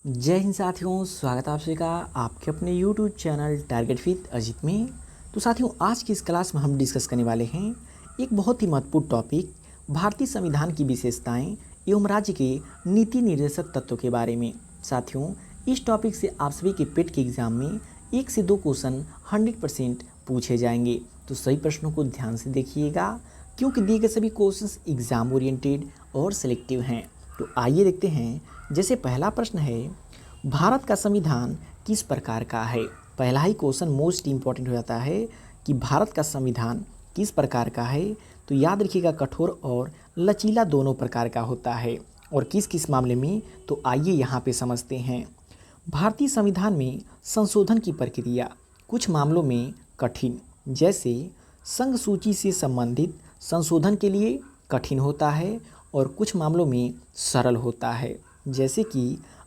जय हिंद साथियों, स्वागत है आप सभी का आपके अपने YouTube channel target with Ajit में। तो साथियों, आज की इस क्लास में हम डिस्कस करने वाले हैं एक बहुत ही महत्वपूर्ण टॉपिक, भारतीय संविधान की विशेषताएं एवं राज्य के नीति निर्देशक तत्वों के बारे में। साथियों, इस टॉपिक से आप सभी के पेट के एग्जाम में 1 से 2 क्वेश्चन 100% पूछे जाएंगे। तो सही प्रश्नों को ध्यान से देखिएगा, क्योंकि दिए गए सभी क्वेश्चंस एग्जाम ओरिएंटेड और सिलेक्टिव हैं। तो आइए देखते हैं। जैसे पहला प्रश्न है, भारत का संविधान किस प्रकार का है। पहला ही क्वेश्चन मोस्ट इम्पॉर्टेंट हो जाता है कि भारत का संविधान किस प्रकार का है। तो याद रखिएगा, कठोर और लचीला दोनों प्रकार का होता है। और किस किस मामले में, तो आइए यहाँ पे समझते हैं। भारतीय संविधान में संशोधन की प्रक्रिया कुछ मामलों में कठिन, जैसे संघ सूची से संबंधित संशोधन के लिए कठिन होता है, और कुछ मामलों में सरल होता है, जैसे कि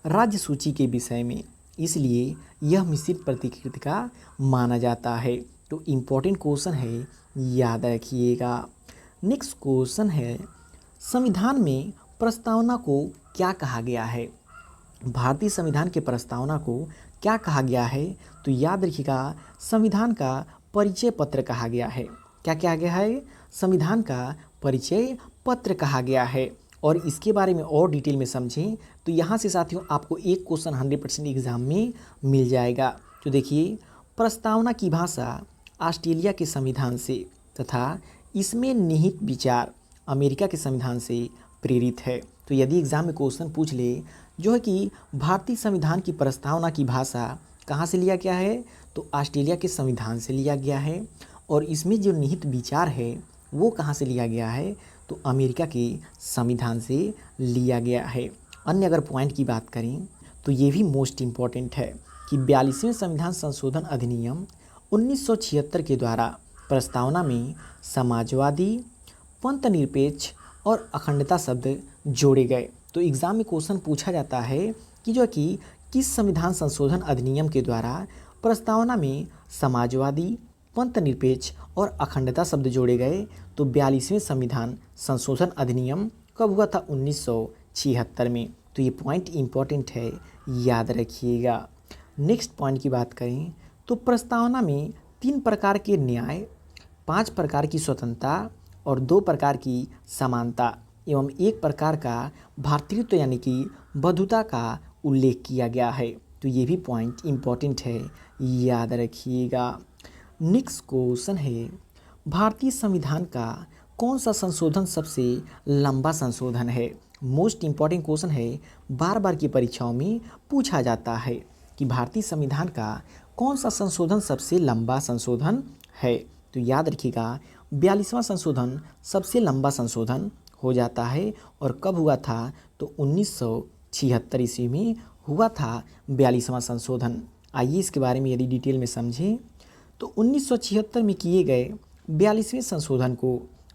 राज्य सूची के विषय में। इसलिए यह मिश्रित प्रतिकृति का माना जाता है। तो इम्पोर्टेंट क्वेश्चन है, याद रखिएगा। नेक्स्ट क्वेश्चन है, संविधान में प्रस्तावना को क्या कहा गया है। भारतीय संविधान के प्रस्तावना को क्या कहा गया है। तो याद रखिएगा, संविधान का परिचय पत्र कहा गया है। क्या कहा गया है? संविधान का परिचय पत्र कहा गया है। और इसके बारे में और डिटेल में समझें तो यहाँ से साथियों आपको एक क्वेश्चन 100% एग्जाम में मिल जाएगा। तो देखिए, प्रस्तावना की भाषा ऑस्ट्रेलिया के संविधान से तथा इसमें निहित विचार अमेरिका के संविधान से प्रेरित है। तो यदि एग्जाम में क्वेश्चन पूछ ले जो है कि भारतीय संविधान की प्रस्तावना की भाषा कहाँ से लिया गया है, तो ऑस्ट्रेलिया के संविधान से लिया गया है। और इसमें जो निहित विचार है वो कहाँ से लिया गया है, तो अमेरिका के संविधान से लिया गया है। अन्य अगर पॉइंट की बात करें तो ये भी मोस्ट इम्पॉर्टेंट है कि 42वें संविधान संशोधन अधिनियम 1976 के द्वारा प्रस्तावना में समाजवादी, पंथनिरपेक्ष और अखंडता शब्द जोड़े गए। तो एग्ज़ाम में क्वेश्चन पूछा जाता है कि जो कि किस संविधान संशोधन अधिनियम के द्वारा प्रस्तावना में समाजवादी, पंथनिरपेक्ष और अखंडता शब्द जोड़े गए। तो 42वें संविधान संशोधन अधिनियम कब हुआ था? 1976 में। तो ये पॉइंट इम्पॉर्टेंट है, याद रखिएगा। नेक्स्ट पॉइंट की बात करें तो प्रस्तावना में 3 प्रकार के न्याय, 5 प्रकार की स्वतंत्रता और 2 प्रकार की समानता एवं 1 प्रकार का भ्रातृत्व यानी कि बंधुता का उल्लेख किया गया है। तो ये भी पॉइंट इम्पॉर्टेंट है, याद रखिएगा। नेक्स्ट क्वेश्चन है, भारतीय संविधान का कौन सा संशोधन सबसे लंबा संशोधन है। मोस्ट इम्पॉर्टेंट क्वेश्चन है, बार बार की परीक्षाओं में पूछा जाता है कि भारतीय संविधान का कौन सा संशोधन सबसे लंबा संशोधन है। तो याद रखिएगा, 42वां संशोधन सबसे लंबा संशोधन हो जाता है। और कब हुआ था? तो 1976 ईस्वी में हुआ था 42वां संशोधन। आइए इसके बारे में यदि डिटेल में समझें तो 1976 में किए गए 42वें संशोधन को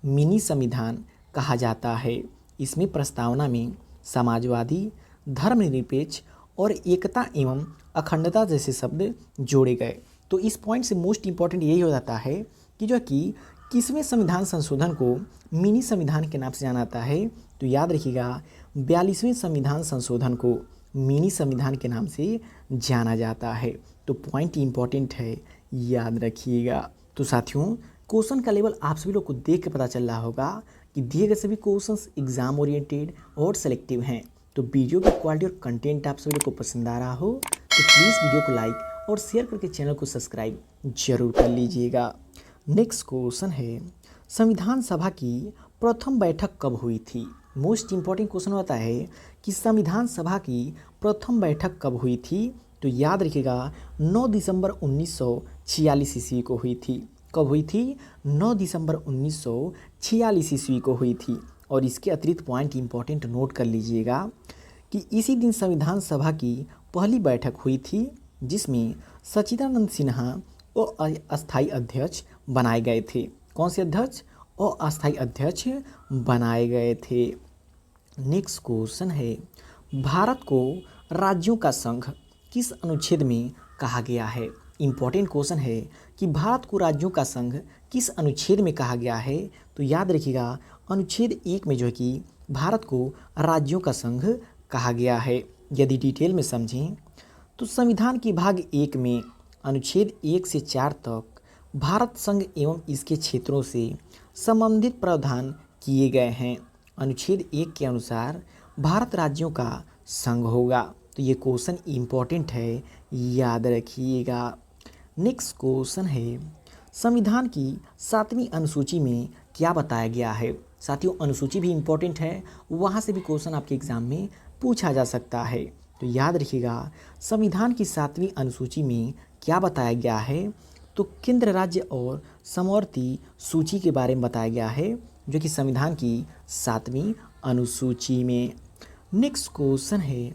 मिनी संविधान कहा जाता है। इसमें प्रस्तावना में समाजवादी, धर्मनिरपेक्ष और एकता एवं अखंडता जैसे शब्द जोड़े गए। तो इस पॉइंट से मोस्ट इम्पॉर्टेंट यही हो जाता है कि जो कि किसवें संविधान संशोधन को मिनी संविधान के नाम से जाना जाता है। तो याद रखिएगा, 42वें संविधान संशोधन को मिनी संविधान के नाम से जाना जाता है। तो पॉइंट इम्पॉर्टेंट है, याद रखिएगा। तो साथियों, क्वेश्चन का लेवल आप सभी लोग को देख के पता चल रहा होगा कि दिए गए सभी क्वेश्चंस एग्जाम ओरिएंटेड और सेलेक्टिव हैं। तो वीडियो की क्वालिटी और कंटेंट आप सभी लोग को पसंद आ रहा हो तो प्लीज़ वीडियो को लाइक और शेयर करके चैनल को सब्सक्राइब जरूर कर लीजिएगा। नेक्स्ट क्वेश्चन है, संविधान सभा की प्रथम बैठक कब हुई थी। मोस्ट इम्पॉर्टेंट क्वेश्चन होता है कि संविधान सभा की प्रथम बैठक कब हुई थी। तो याद रखिएगा, 9 दिसंबर 1946 ईस्वी को हुई थी। कब हुई थी? 9 दिसंबर 1946 ईस्वी को हुई थी। और इसके अतिरिक्त पॉइंट इम्पॉर्टेंट नोट कर लीजिएगा कि इसी दिन संविधान सभा की पहली बैठक हुई थी, जिसमें सच्चिदानंद सिन्हा और अस्थायी अध्यक्ष बनाए गए थे। कौन से अध्यक्ष? और अस्थायी अध्यक्ष बनाए गए थे। नेक्स्ट क्वेश्चन है, भारत को राज्यों का संघ किस अनुच्छेद में कहा गया है। इम्पॉर्टेंट क्वेश्चन है कि भारत को राज्यों का संघ किस अनुच्छेद में कहा गया है। तो याद रखिएगा, अनुच्छेद 1 में जो है कि भारत को राज्यों का संघ कहा गया है। यदि डिटेल में समझें तो संविधान की भाग 1 में अनुच्छेद 1 से 4 तक भारत संघ एवं इसके क्षेत्रों से संबंधित प्रावधान किए गए हैं। अनुच्छेद 1 के अनुसार भारत राज्यों का संघ होगा। तो ये क्वेश्चन इम्पोर्टेंट है, याद रखिएगा। नेक्स्ट क्वेश्चन है, संविधान की 7वीं अनुसूची में क्या बताया गया है। साथियों, अनुसूची भी इम्पोर्टेंट है, वहाँ से भी क्वेश्चन आपके एग्जाम में पूछा जा सकता है। तो याद रखिएगा, संविधान की 7वीं अनुसूची में क्या बताया गया है। तो केंद्र, राज्य और समवर्ती सूची के बारे में बताया गया है, जो कि संविधान की 7वीं अनुसूची में। नेक्स्ट क्वेश्चन है,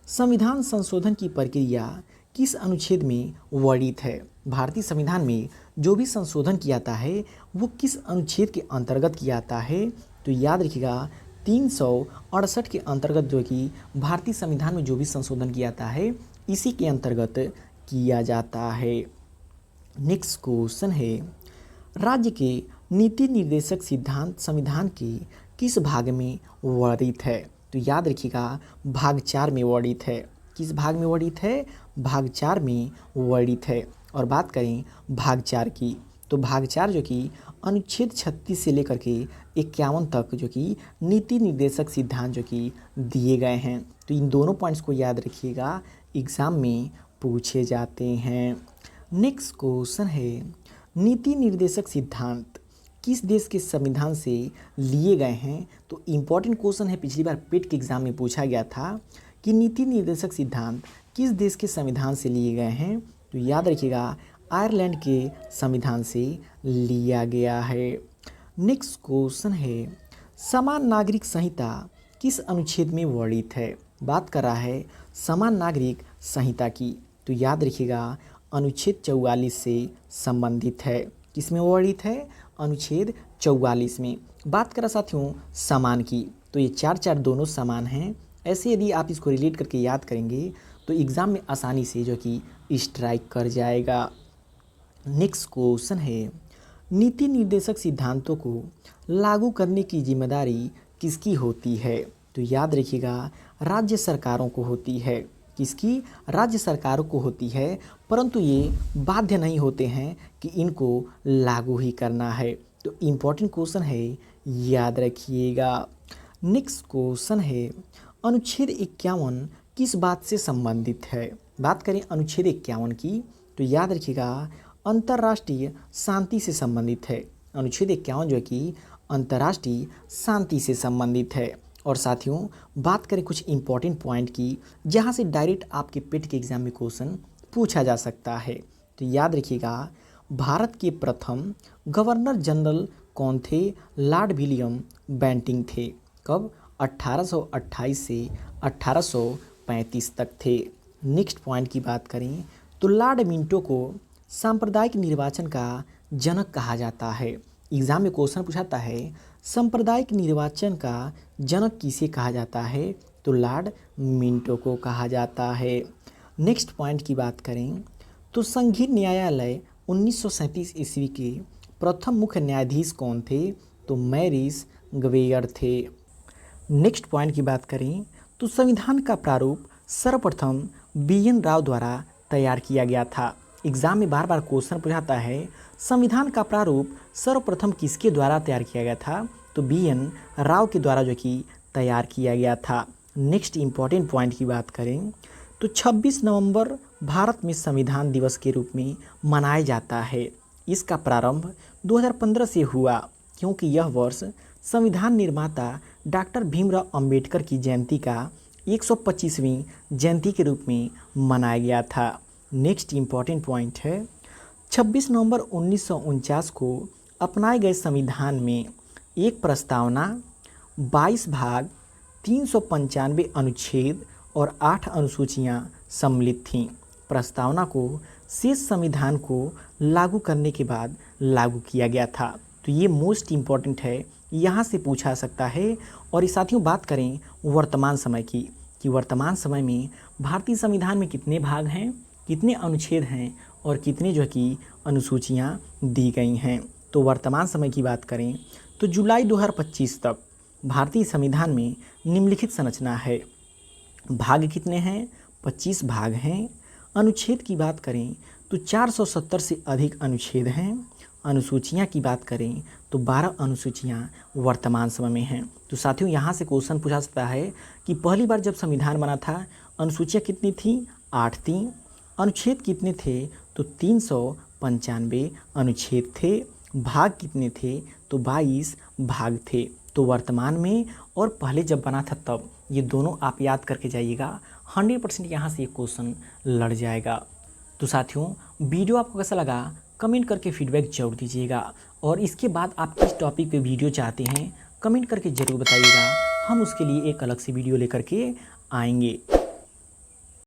संविधान संशोधन की प्रक्रिया किस अनुच्छेद में वर्णित है। भारतीय संविधान में जो भी संशोधन किया जाता है वो किस अनुच्छेद के अंतर्गत किया जाता है। तो याद रखिएगा, 368 के अंतर्गत जो कि भारतीय संविधान में जो भी संशोधन किया जाता है इसी के अंतर्गत किया जाता है। नेक्स्ट क्वेश्चन है, राज्य के नीति निर्देशक सिद्धांत संविधान के किस भाग में वर्णित है। तो याद रखिएगा, भाग 4 में वर्णित है। किस भाग में वर्णित है? भाग 4 में वर्णित है। और बात करें भाग 4 की, तो भाग 4 जो कि अनुच्छेद 36 से लेकर के 51 तक जो कि नीति निर्देशक सिद्धांत जो कि दिए गए हैं। तो इन दोनों पॉइंट्स को याद रखिएगा, एग्ज़ाम में पूछे जाते हैं। नेक्स्ट क्वेश्चन है, नीति निर्देशक सिद्धांत किस देश के संविधान से लिए गए हैं। तो इम्पॉर्टेंट क्वेश्चन है, पिछली बार पेट के एग्जाम में पूछा गया था कि नीति निर्देशक सिद्धांत किस देश के संविधान से लिए गए हैं। तो याद रखिएगा, आयरलैंड के संविधान से लिया गया है। नेक्स्ट क्वेश्चन है, समान नागरिक संहिता किस अनुच्छेद में वर्णित है। बात कर रहा है समान नागरिक संहिता की। तो याद रखिएगा, अनुच्छेद 44 से संबंधित है। किसमें वर्णित है? अनुच्छेद 44 में। बात करें साथियों समान की, तो ये 4 दोनों समान हैं। ऐसे यदि आप इसको रिलेट करके याद करेंगे तो एग्ज़ाम में आसानी से जो कि स्ट्राइक कर जाएगा। नेक्स्ट क्वेश्चन है, नीति निर्देशक सिद्धांतों को लागू करने की जिम्मेदारी किसकी होती है। तो याद रखिएगा, राज्य सरकारों को होती है। किसकी? राज्य सरकारों को होती है, परंतु ये बाध्य नहीं होते हैं कि इनको लागू ही करना है। तो इम्पॉर्टेंट क्वेश्चन है, याद रखिएगा। नेक्स्ट क्वेश्चन है, अनुच्छेद 51 किस बात से संबंधित है। बात करें अनुच्छेद 51 की, तो याद रखिएगा, अंतर्राष्ट्रीय शांति से संबंधित है। अनुच्छेद 51 जो कि अंतर्राष्ट्रीय शांति से संबंधित है। और साथियों बात करें कुछ इंपॉर्टेंट पॉइंट की, जहां से डायरेक्ट आपके पेट के एग्जाम में क्वेश्चन पूछा जा सकता है। तो याद रखिएगा, भारत के प्रथम गवर्नर जनरल कौन थे? लॉर्ड विलियम बेंटिंक थे। कब? 1828 से 1835 तक थे। नेक्स्ट पॉइंट की बात करें तो लॉर्ड मिंटो को सांप्रदायिक निर्वाचन का जनक कहा जाता है। एग्जाम में क्वेश्चन पूछाता है सांप्रदायिक निर्वाचन का जनक किसे कहा जाता है। तो लॉर्ड मिंटो को कहा जाता है। नेक्स्ट पॉइंट की बात करें तो संघीय न्यायालय 1937 ईस्वी के प्रथम मुख्य न्यायाधीश कौन थे। तो मैरिस ग्वेयर थे। नेक्स्ट पॉइंट की बात करें तो संविधान का प्रारूप सर्वप्रथम BN राव द्वारा तैयार किया गया था। एग्जाम में बार बार क्वेश्चन पूछाता है संविधान का प्रारूप सर्वप्रथम किसके द्वारा तैयार किया गया था। तो BN राव के द्वारा जो कि तैयार किया गया था। नेक्स्ट इंपॉर्टेंट पॉइंट की बात करें तो 26 नवंबर भारत में संविधान दिवस के रूप में मनाया जाता है। इसका प्रारंभ 2015 से हुआ, क्योंकि यह वर्ष संविधान निर्माता डॉक्टर भीमराव अंबेडकर की जयंती का 125वीं जयंती के रूप में मनाया गया था। नेक्स्ट इम्पॉर्टेंट पॉइंट है 26 नवंबर 1949 को अपनाए गए संविधान में एक प्रस्तावना, 22 भाग, 395 अनुच्छेद और 8 अनुसूचियां सम्मिलित थीं। प्रस्तावना को शेष संविधान को लागू करने के बाद लागू किया गया था। तो ये मोस्ट इम्पॉर्टेंट है, यहाँ से पूछा सकता है। और इस साथियों बात करें वर्तमान समय की कि वर्तमान समय में भारतीय संविधान में कितने भाग हैं, कितने अनुच्छेद हैं और कितने जो कि अनुसूचियां दी गई हैं। तो वर्तमान समय की बात करें तो जुलाई 2025 तक भारतीय संविधान में निम्नलिखित संरचना है। भाग कितने हैं? 25 भाग हैं। अनुच्छेद की बात करें तो 470 से अधिक अनुच्छेद हैं। अनुसूचियाँ की बात करें तो 12 अनुसूचियाँ वर्तमान समय में हैं। तो साथियों यहाँ से क्वेश्चन पूछा सकता है कि पहली बार जब संविधान बना था अनुसूचियाँ कितनी थी? 8 थी। अनुच्छेद कितने थे? तो 395 अनुच्छेद थे। भाग कितने थे? तो 22 भाग थे। तो वर्तमान में और पहले जब बना था तब, ये दोनों आप याद करके जाइएगा। 100% यहाँ से ये क्वेश्चन लड़ जाएगा। तो साथियों वीडियो आपको कैसा लगा कमेंट करके फीडबैक जरूर दीजिएगा, और इसके बाद आप किस टॉपिक पे वीडियो चाहते हैं कमेंट करके ज़रूर बताइएगा। हम उसके लिए एक अलग से वीडियो लेकर के आएंगे।